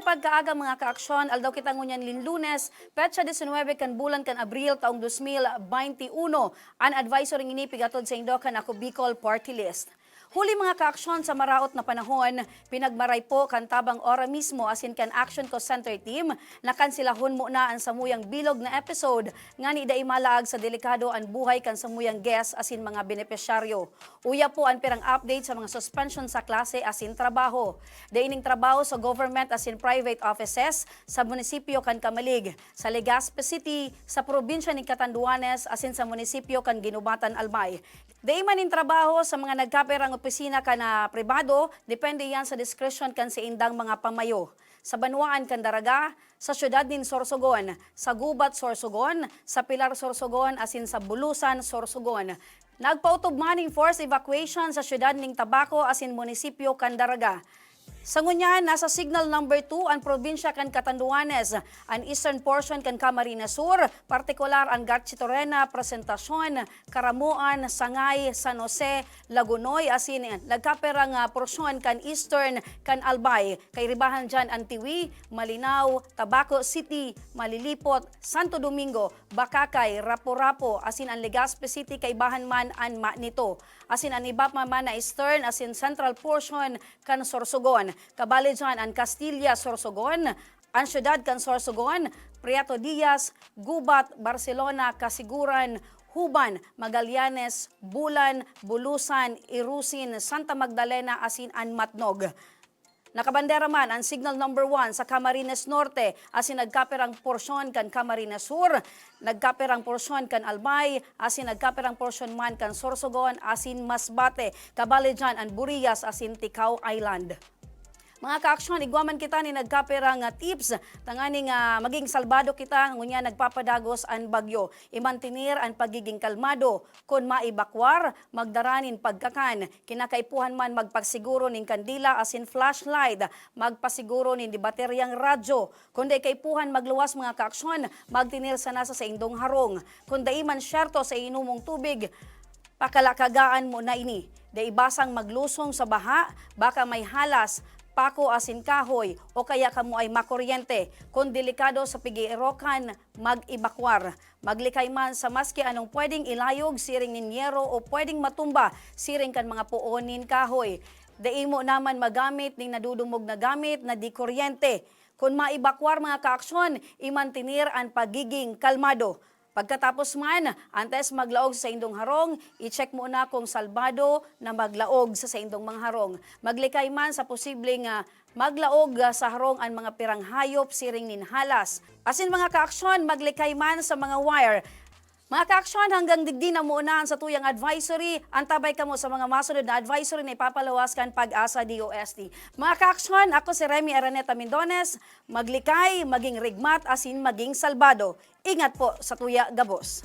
na pagkaaga mga kaaksyon, aldaw kita ngunyan Lunes, petsa 19 kan bulan kan Abril taong 2021, an advisory inipig atod sa Indo kan ako Bicol Party List. Huli mga kaaksyon sa maraot na panahon, pinagmaray po kan tabang ora mismo asin kan Action Cost Center team na kansilahon mo na ang samuyang bilog na episode nga ni day malaag sa delikado ang buhay kan samuyang guest asin mga benepisyaryo. Uya po ang pirang update sa mga suspension sa klase asin trabaho. Daining trabaho sa government asin private offices sa munisipyo kan Kamalig, sa Legazpi City, sa probinsya ni Catanduanes asin sa munisipyo kan Ginubatan Albay. Daiman in trabaho sa mga nagkaperang opisina kan na pribado, depende yan sa discretion kan sa indang mga pamayo. Sa Banwaan kan Daraga, sa syudad nin Sorsogon, sa Gubat Sorsogon, sa Pilar Sorsogon asin sa Bulusan Sorsogon. Nagpautob maning force evacuation sa syudad ning Tabaco asin munisipyo kan Daraga. Sa ngunyan, nasa signal number 2 ang probinsya kan Catanduanes, ang eastern portion kan Camarines Sur, partikular ang Gatchitoren, Presentacion, Caramuan, Sangay, San Jose, Lagunoy, asin nagkaperang porsyon kan eastern kan Albay, kay ribahan dyan Antiwi, Malinaw, Tabaco City, Malilipot, Santo Domingo, Bacacay, Rapo-Rapo, asin ang Legazpi City kay bahan man ang nito, asin ang iba man na eastern, asin central portion kan Sorsogon. Kabali dyan ang Castilla, Sorsogon, ang syudad kan Sorsogon, Prieto Diaz, Gubat, Barcelona, Kasiguran, Huban, Magallanes, Bulan, Bulusan, Irusin, Santa Magdalena, asin an Matnog. Nakabandera man ang signal number 1 sa Camarines Norte asin nagkaperang porsyon kan Camarines Sur, nagkaperang porsyon kan Albay, asin nagkaperang porsyon man kan Sorsogon, asin Masbate, kabali dyan ang Burias asin Ticao Island. Mga kaaksyon, igwaman kita ni nagkaperang tips tanganing maging salbado kita ngunya nagpapadagos ang bagyo. Imantinir ang pagiging kalmado, kun maibakwar, magdaranin pagkakan, kinakaipuhan man magpagsiguro ning kandila asin flashlight, magpasiguro ning di bateryang radyo, kundi kaipuhan magluwas mga kaaksyon, magtinir sa nasa sa indong harong, kun daiman syerto sa inumong tubig, pakalakagaan mo na ini. Daibasang maglusong sa baha, baka may halas, pako asin kahoy o kaya kamo ay makuryente. Kung delikado sa pigiirokan, mag-ibakwar. Maglikay man sa maski anong pwedeng ilayog, siring ninyero o pwedeng matumba, siring kan mga puonin kahoy. Daimo naman magamit ning nadudumog na gamit na di kuryente. Kung maibakwar mga kaaksyon, imantinir ang pagiging kalmado. Pagkatapos man, antes maglaog sa indong harong, i-check muna kung salbado na maglaog sa indong mga harong. Maglikay man sa posibleng maglaog sa harong ang mga pirang hayop, siring nin halas. Asin mga kaaksyon, maglikay man sa mga wire. Mga kaaksyon, hanggang digdi na muna sa tuyang advisory, antabay ka mo sa mga masunod na advisory na ipapalawaskan Pag-asa DOST. Mga kaaksyon, ako si Remy Araneta Mendones, maglikay, maging rigmat, asin maging salbado. Ingat po sa tuya, Gabos.